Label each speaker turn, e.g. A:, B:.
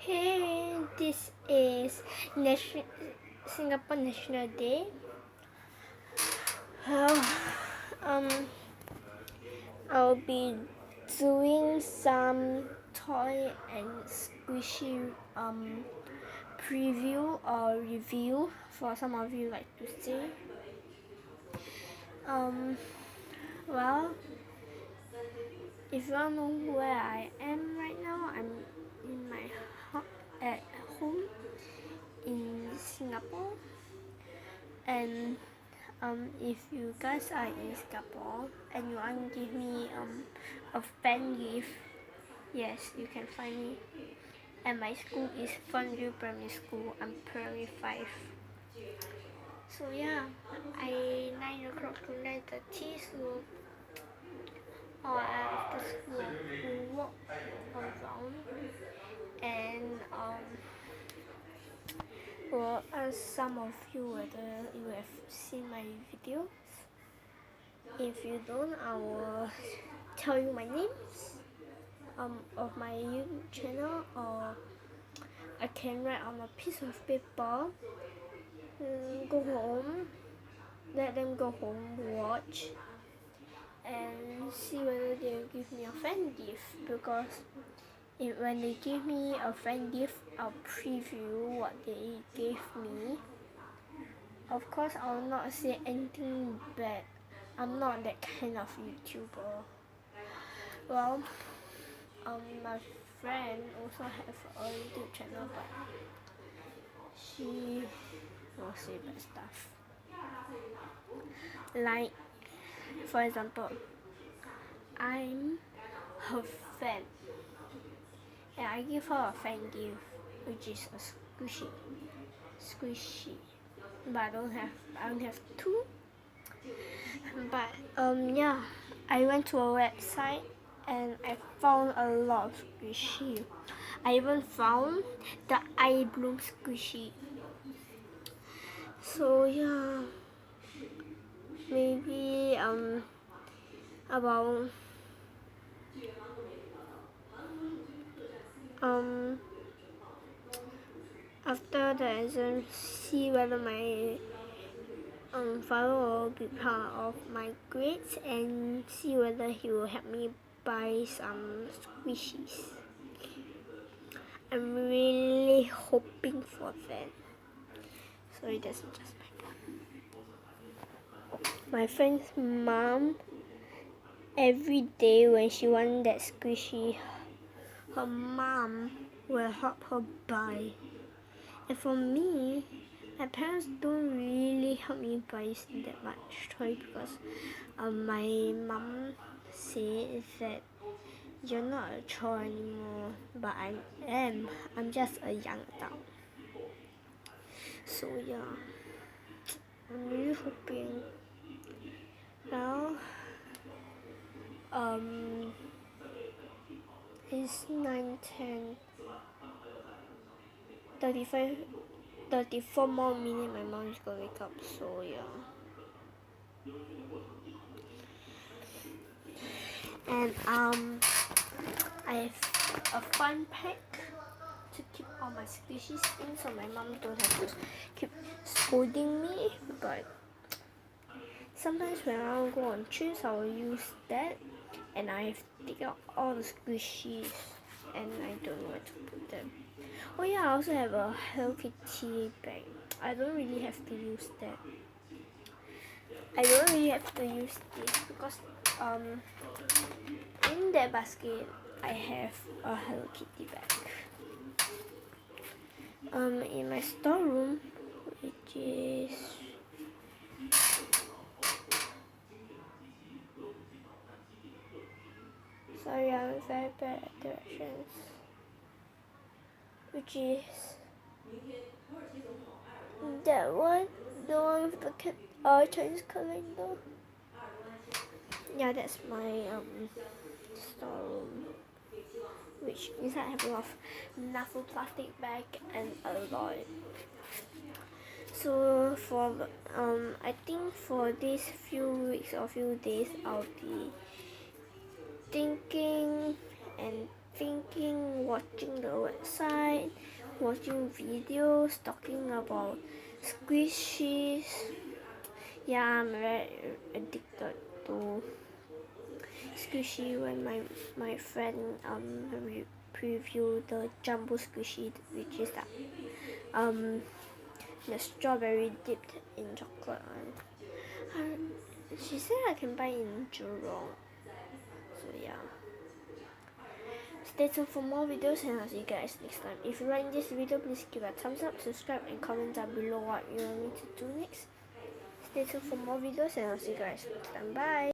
A: Hey, this is Singapore National Day. Well, um, I'll be doing some toy and squishy preview or review for some of you like to say. Um, well, if you want to know where I am right now, I'm in my at home in Singapore, and if you guys are in Singapore and you want to give me a fan gift, yes, you can find me. And my school is Fernview Primary School. I'm primary 5. So yeah, I 9 o'clock to 9:30. So after school we'll walk around and will ask some of you whether you have seen my videos. If you don't, I will tell you my names of my YouTube channel, or I can write on a piece of paper, go home, let them go home, watch, and see whether they'll give me a fan gift. Because when they give me a fan gift, I'll preview what they gave me. Of course, I'll not say anything bad. I'm not that kind of YouTuber. Well, my friend also have a YouTube channel, but she will say bad stuff. Like, for example, I'm her fan, and I give her a fan gift, which is a squishy. But I don't have two. But yeah, I went to a website and I found a lot of squishy. I even found the eye bloom squishy. So yeah, maybe about after the exam, see whether my father will be proud of my grades and see whether he will help me buy some squishies. I'm really hoping for that. Sorry, that's just my phone. My friend's mom, every day when she wants that squishy, her mom will help her buy. And for me, my parents don't really help me buy that much toy because my mom says that you're not a child anymore, but I am. I'm just a young adult. So yeah, I'm really hoping. Now, it's 9:10, 35, 34 more minutes. My mom is gonna wake up. So yeah. And I have a fun pack to keep all my squishies in, so my mom don't have to keep scolding me. But sometimes when I want to go on trips, I will use that, and I have to take out all the squishies, and I don't know where to put them. Oh yeah, I also have a Hello Kitty bag. I don't really have to use that. I don't really have to use this because in that basket I have a Hello Kitty bag. In my storeroom, which is sorry, I'm very bad at directions. Which is that one, the one with the Chinese calendar. Yeah, that's my storeroom, which inside have a lot of Nafu plastic bag and a lot. So for I think for these few weeks or few days, I'll be thinking and thinking, watching the website, watching videos, talking about squishies. Yeah, I'm very addicted to squishy. When my friend preview the jumbo squishy, which is the strawberry dipped in chocolate one. She said I can buy in Jurong. So yeah. Stay tuned for more videos and I'll see you guys next time. If you like this video, please give a thumbs up, subscribe and comment down below what you want me to do next. Stay tuned for more videos and I'll see you guys next time. Bye!